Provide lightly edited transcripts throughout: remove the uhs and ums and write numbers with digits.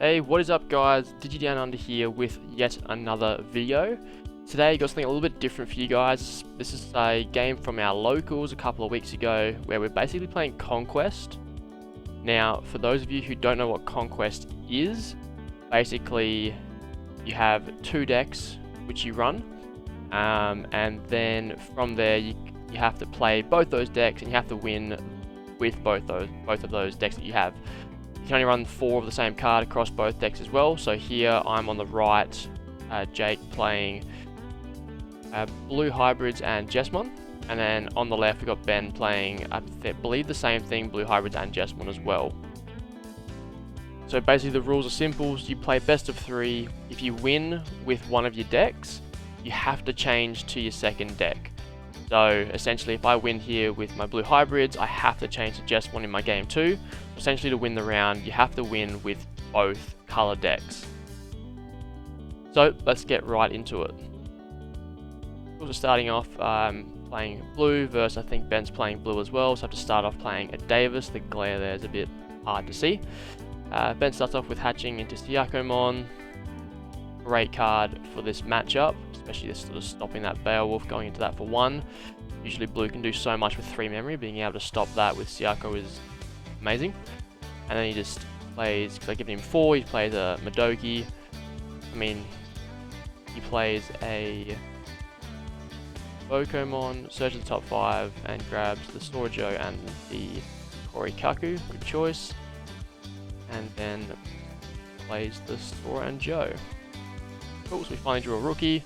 Hey, what is up guys? Digi Down Under here with yet another video. Today got something a little bit different for you guys. This is a game from our locals a couple of weeks ago where we're basically playing Conquest. Now, for those of you who don't know what Conquest is, basically you have two decks which you run, and then from there you have to play both those decks and you have to win with both of those decks that you have. You can only run 4 of the same card across both decks as well. So here I'm on the right, Jake playing blue hybrids and Jesmon, and then on the left we've got Ben playing, I believe the same thing, blue hybrids and Jesmon as well. So basically the rules are simple. You play best of 3. If you win with one of your decks, you have to change to your second deck. So essentially if I win here with my blue hybrids, I have to change to Jesmon in my game 2. Essentially to win the round, you have to win with both color decks. So let's get right into it. Also starting off playing blue versus, I think Ben's playing blue as well, so I have to start off playing a Davis. The glare there is a bit hard to see. Ben starts off with hatching into Siakomon. Great card for this matchup, especially this sort of stopping that Beowulf, going into that for 1. Usually blue can do so much with 3 memory, being able to stop that with Siako is amazing. And then he just plays, because I give him 4, he plays a Madoki. I mean, he plays a Bokomon, searches the top 5, and grabs the Snorujo and the Korikaku, good choice. And then plays the Sora and Joe. Cool, so we finally drew a rookie.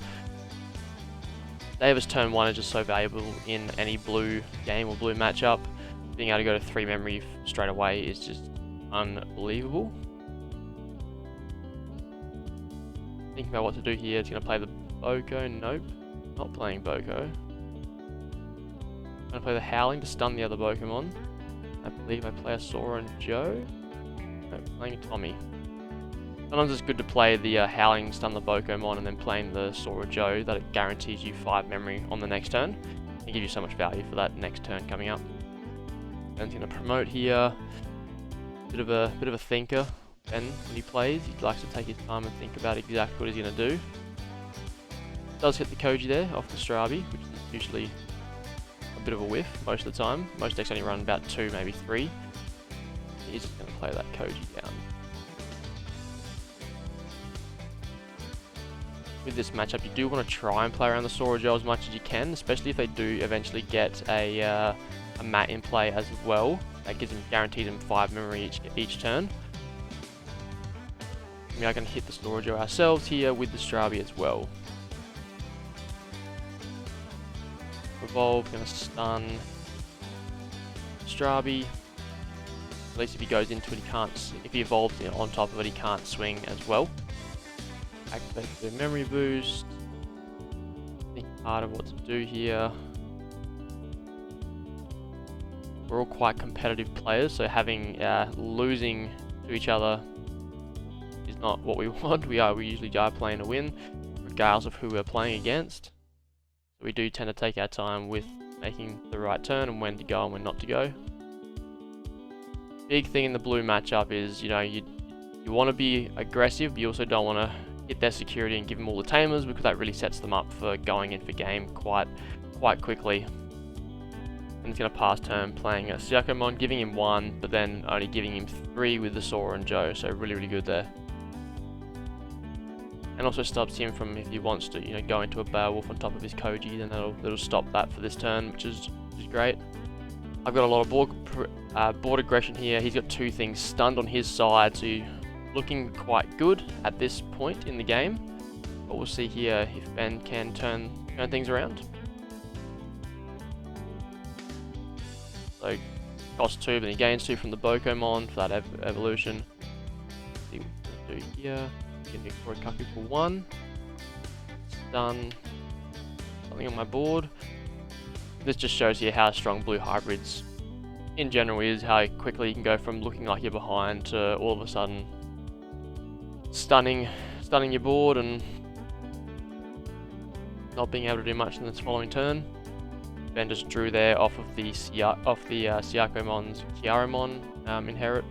Davis turn 1 is just so valuable in any blue game or blue matchup. Being able to go to 3 memory straight away is just unbelievable. Thinking about what to do here. It's going to play the Boko. Nope, not playing Boko. I'm going to play the Howling to stun the other Pokemon. I believe I play a Sora and Joe. Nope, playing a Tommy. Sometimes it's good to play the Howling, stun the Pokemon, and then playing the Sora Joe. That it guarantees you 5 memory on the next turn and give you so much value for that next turn coming up. Ben's going to promote here. Bit of a thinker. Ben, when he plays, he likes to take his time and think about exactly what he's going to do. Does hit the Koji there off the Strabi, which is usually a bit of a whiff most of the time. Most decks only run about 2, maybe 3. He's just going to play that Koji down. With this matchup, you do want to try and play around the Sorojo as much as you can, especially if they do eventually get a mat in play as well. That gives them, guaranteed them 5 memory each turn. We are going to hit the Sorojo ourselves here with the Strabi as well. Revolve, going to stun Strabi. At least if he goes into it, he can't. If he evolves on top of it, he can't swing as well. Activate the memory boost. Think hard of what to do here. We're all quite competitive players, so having losing to each other is not what we want. We usually are playing to win, regardless of who we're playing against. So we do tend to take our time with making the right turn and when to go and when not to go. Big thing in the blue matchup is, you want to be aggressive, but you also don't want to hit their security and give them all the tamers, because that really sets them up for going in for game quite quickly. And he's going to pass turn playing a Siakomon, giving him 1, but then only giving him 3 with the Sora and Joe, so really good there. And also stops him from, if he wants to, go into a Beowulf on top of his Koji, then that'll stop that for this turn, which is great. I've got a lot of board aggression here. He's got 2 things stunned on his side, so looking quite good at this point in the game. But we'll see here if Ben can turn things around. So costs 2, but he gains 2 from the Bokomon for that evolution. Let's see what we're going to do here. Getting for a Kaku for 1. Stun. Something on my board. This just shows you how strong blue hybrids in general is, how quickly you can go from looking like you're behind to all of a sudden stunning your board and not being able to do much in this following turn. Ben just drew there off of the Siakomon's Kiaramon inherit.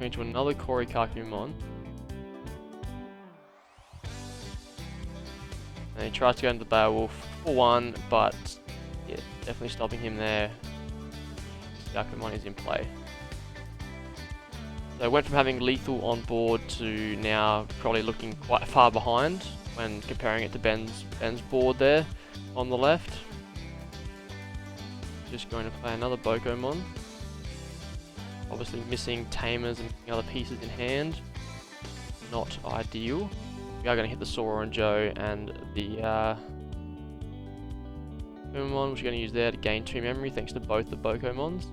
Going to another Korikakumon. And he tries to go into the Beowulf for 1, but yeah, definitely stopping him there. Yakumon is in play. So I went from having lethal on board to now probably looking quite far behind when comparing it to Ben's board there on the left. Just going to play another Bokomon. Obviously missing tamers and other pieces in hand. Not ideal. We are going to hit the Sora and Joe and the Kumamon, which we're going to use there to gain 2 memory thanks to both the Bokomons.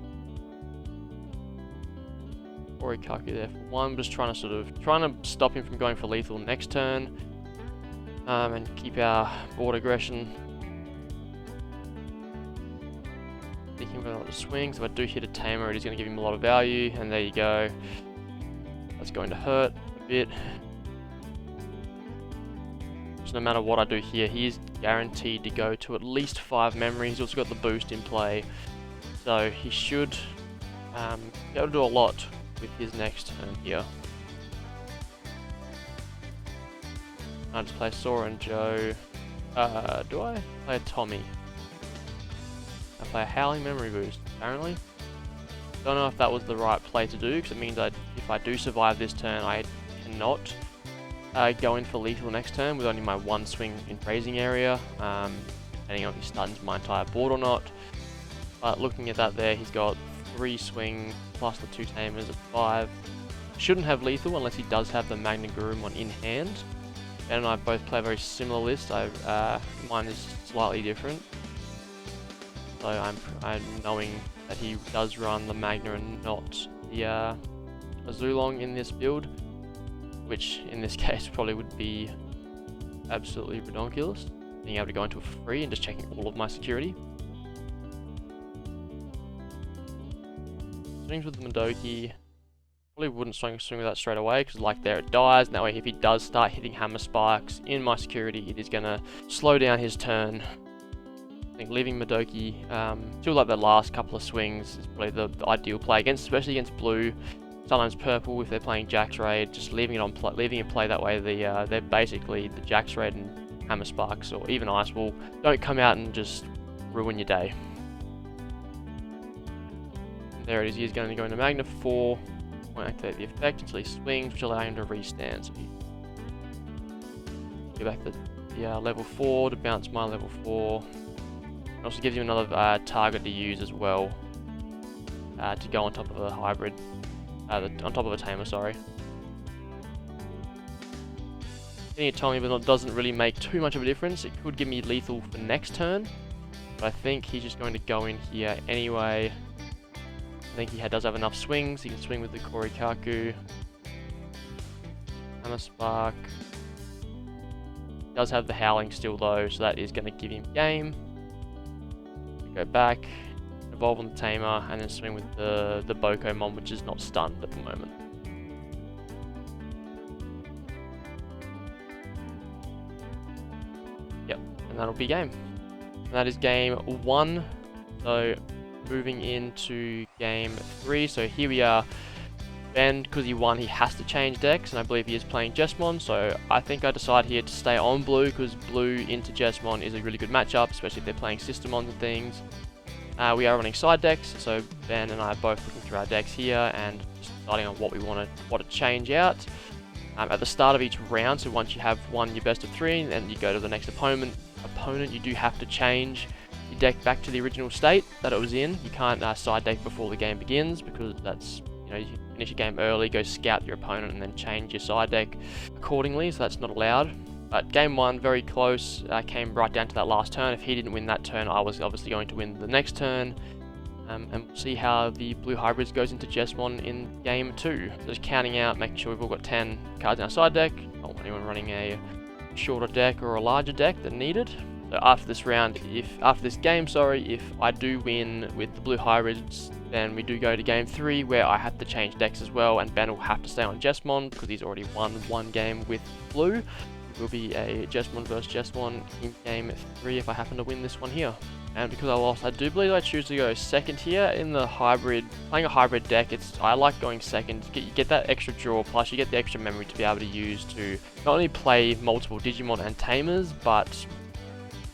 Korikaku there for 1, just trying to stop him from going for lethal next turn, and keep our board aggression. Thinking about the swings. If I do hit a tamer, it is going to give him a lot of value, and there you go. That's going to hurt a bit. So no matter what I do here, he is guaranteed to go to at least 5 memory. He's also got the boost in play, so he should be able to do a lot with his next turn here. I just play Sora and Joe. Do I play a Tommy? I play a Howling Memory Boost, apparently. Don't know if that was the right play to do, because it means that if I do survive this turn, I cannot go in for lethal next turn with only my 1 swing in raising area, depending on if he stuns my entire board or not. But looking at that there, he's got 3 swing plus the 2 tamers at 5. Shouldn't have lethal unless he does have the Magna Gurumon in hand. Ben and I both play a very similar list. Mine is slightly different. So I'm knowing that he does run the Magna and not the Azulong in this build, which in this case probably would be absolutely redonkulous. Being able to go into a free and just checking all of my security. Swings with the Madoki. Probably wouldn't swing with that straight away, because like there it dies, and that way if he does start hitting hammer spikes in my security, it is going to slow down his turn. I think leaving Madoki till like the last couple of swings is probably the ideal play against, especially against blue. Sometimes purple if they're playing Jax Raid, just leaving it play that way. They're basically the Jax Raid and hammer sparks or even Ice Wall don't come out and just ruin your day. There it is. He's going to go into Magna 4. Won't activate the effect until he swings, which will allow him to restand. So he go back to the level 4 to bounce my level 4. It also gives you another target to use as well to go on top of a hybrid, on top of a tamer, sorry. Getting a Tommy but doesn't really make too much of a difference. It could give me lethal for next turn, but I think he's just going to go in here anyway. I think he does have enough swings. He can swing with the Korikaku. Hammer Spark. Does have the Howling still though, so that is going to give him game. Go back, evolve on the Tamer, and then swing with the Bokomon, which is not stunned at the moment. Yep, and that'll be game. And that is game 1. So moving into game 3. So here we are. Ben, because he won, he has to change decks, and I believe he is playing Jesmon, so I think I decide here to stay on blue, because blue into Jesmon is a really good matchup, especially if they're playing Systemons and things. We are running side decks, so Ben and I are both looking through our decks here and just deciding on what we want to change out. At the start of each round, so once you have won your best of 3, and you go to the next opponent, you do have to change your deck back to the original state that it was in. You can't side deck before the game begins, because that's, you know, you finish your game early, go scout your opponent, and then change your side deck accordingly, so that's not allowed. But game 1, very close, came right down to that last turn. If he didn't win that turn, I was obviously going to win the next turn. And we'll see how the blue hybrids goes into Jesmon in game 2. So just counting out, making sure we've all got 10 cards in our side deck. Don't want anyone running a shorter deck or a larger deck than needed. So after this round, after this game, if I do win with the blue hybrids, then we do go to game 3, where I have to change decks as well, and Ben will have to stay on Jesmon because he's already won 1 game with blue. It will be a Jesmon versus Jesmon in game 3 if I happen to win this one here. And because I lost, I do believe I choose to go second here in the hybrid. Playing a hybrid deck, I like going second. You get that extra draw, plus you get the extra memory to be able to use to not only play multiple Digimon and Tamers, but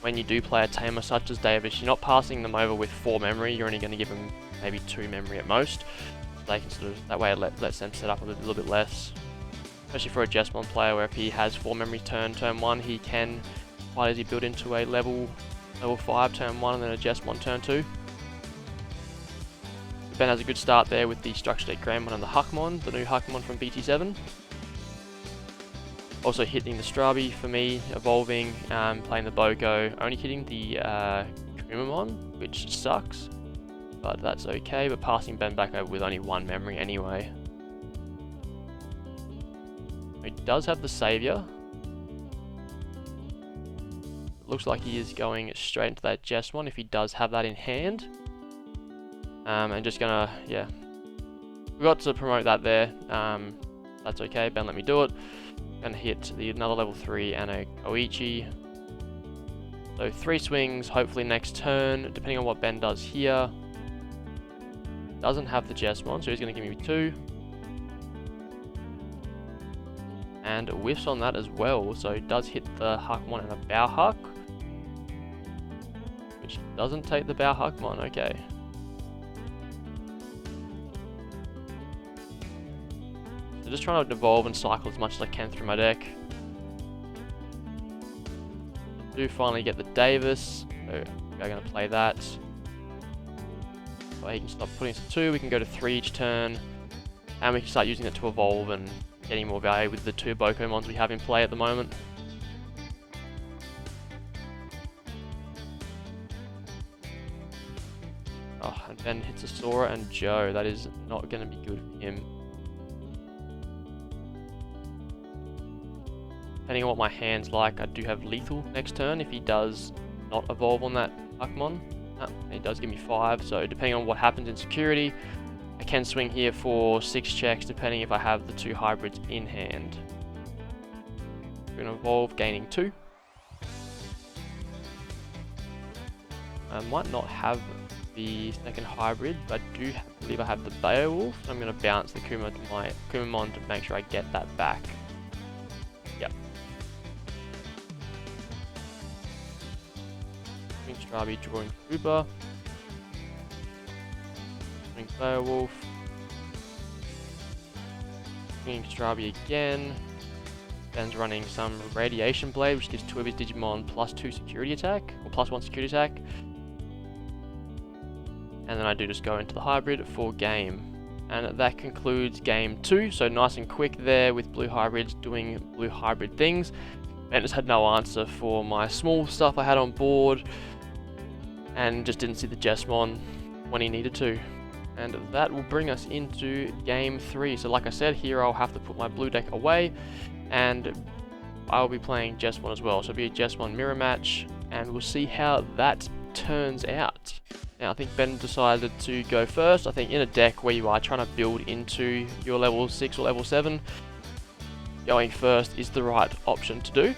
when you do play a Tamer such as Davis, you're not passing them over with 4 memory. You're only going to give them maybe 2 memory at most. They can sort of, that way it lets them set up a little bit less. Especially for a Jesmon player, where if he has 4 memory turn 1, he can quite easily build into a level 5 turn 1 and then a Jesmon turn 2. Ben has a good start there with the Structure Deck Greymon and the Huckmon, the new Huckmon from BT7. Also hitting the Strabi for me, evolving, playing the Boko, only hitting the Kumamon, which sucks, but that's okay, but passing Ben back over with only 1 memory anyway. He does have the Savior. Looks like he is going straight into that Jesmon if he does have that in hand. And just gonna, yeah, forgot to promote that there. That's okay, Ben let me do it. Gonna hit another level 3 and a Koichi. So 3 swings, hopefully next turn, depending on what Ben does here. Doesn't have the Jesmon, so he's gonna give me 2. And whiffs on that as well, so it does hit the Huckmon and a Bauhuck. Which doesn't take the Bauhuckmon, okay. So just trying to evolve and cycle as much as I can through my deck. I do finally get the Davis, so we're going to play that. So he can stop putting us to 2, we can go to 3 each turn. And we can start using it to evolve and getting more value with the 2 Bokomons we have in play at the moment. Oh, and Ben hits a Sora and Joe. That is not going to be good for him. Depending on what my hand's like, I do have lethal next turn if he does not evolve on that Huckmon. He does give me 5, so depending on what happens in security, I can swing here for 6 checks depending if I have the 2 hybrids in hand. We're going to evolve, gaining 2. I might not have the second hybrid, but I do believe I have the Beowulf. I'm going to bounce the Kumamon to make sure I get that back. Yep. Swing Strabi, drawing Trooper. Swing Beowulf. Swinging Strabi again. Ben's running some Radiation Blade, which gives 2 of his Digimon plus 2 security attack, or plus 1 security attack. And then I do just go into the hybrid for game. And that concludes game 2, so nice and quick there with blue hybrids doing blue hybrid things. Ben just had no answer for my small stuff I had on board, and just didn't see the Jesmon when he needed to. And that will bring us into game 3. So like I said, here I'll have to put my blue deck away, and I'll be playing Jesmon as well. So it'll be a Jesmon mirror match, and we'll see how that turns out. Now I think Ben decided to go first. I think in a deck where you are trying to build into your level 6 or level 7, going first is the right option to do.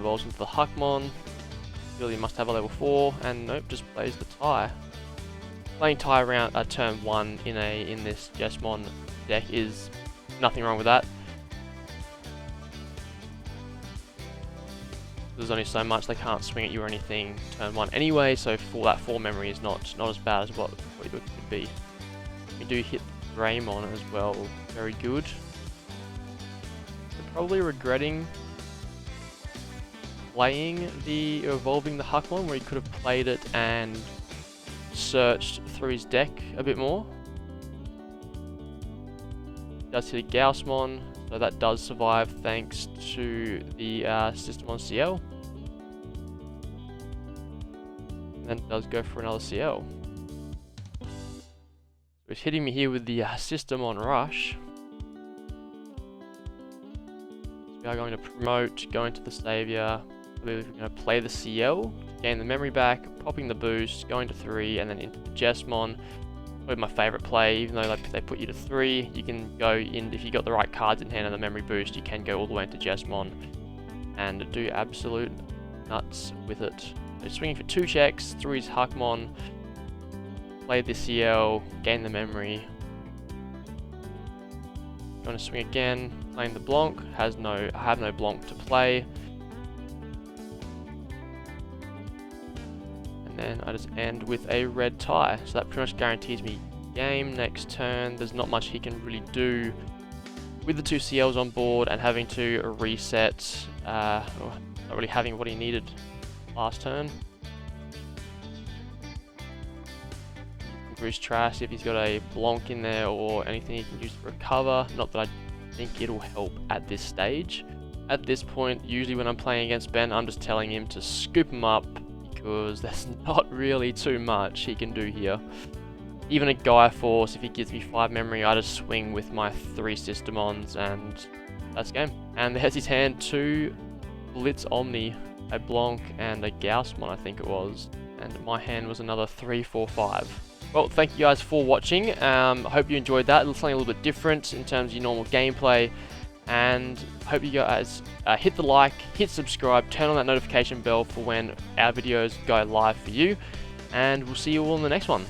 Evolves into the Huckmon. Really must have a level 4, and nope, just plays the tie. Playing tie around turn 1 in this Jesmon deck is nothing wrong with that. There's only so much, they can't swing at you or anything turn 1 anyway, so for that 4 memory is not as bad as what it could be. We do hit Greymon as well, very good. We're probably regretting playing evolving the Huckmon, where he could have played it and searched through his deck a bit more. Does hit a Gaussmon, so that does survive thanks to the system on CL. And then it does go for another CL. So it's hitting me here with the system on Rush. So we are going to promote, go into the Savior. We're going to play the CL, gain the memory back, popping the boost, going to 3, and then into the Jesmon. Probably my favourite play, even though they put you to 3, you can go in, if you got the right cards in hand and the memory boost, you can go all the way into Jesmon. and do absolute nuts with it. So swinging for 2 checks through his Hakmon, play the CL, gain the memory. Going to swing again, playing the Blanc, I have no Blanc to play. And then I just end with a red tie, so that pretty much guarantees me game next turn. There's not much he can really do with the 2 CLs on board and having to reset, not really having what he needed last turn. Bruce trash if he's got a Blanc in there or anything he can use to recover. Not that I think it'll help at this stage. At this point, usually when I'm playing against Ben, I'm just telling him to scoop him up because there's not really too much he can do here. Even a Gaia Force, if he gives me 5 memory, I just swing with my 3 Systemons and that's game. And there's his hand, 2 Blitz Omni, a Blanc and a Gaussmon I think it was. And my hand was another 3, 4, 5. Well, thank you guys for watching. I hope you enjoyed that. It was something a little bit different in terms of your normal gameplay. And hope you guys hit the like, hit subscribe, turn on that notification bell for when our videos go live for you. And we'll see you all in the next one.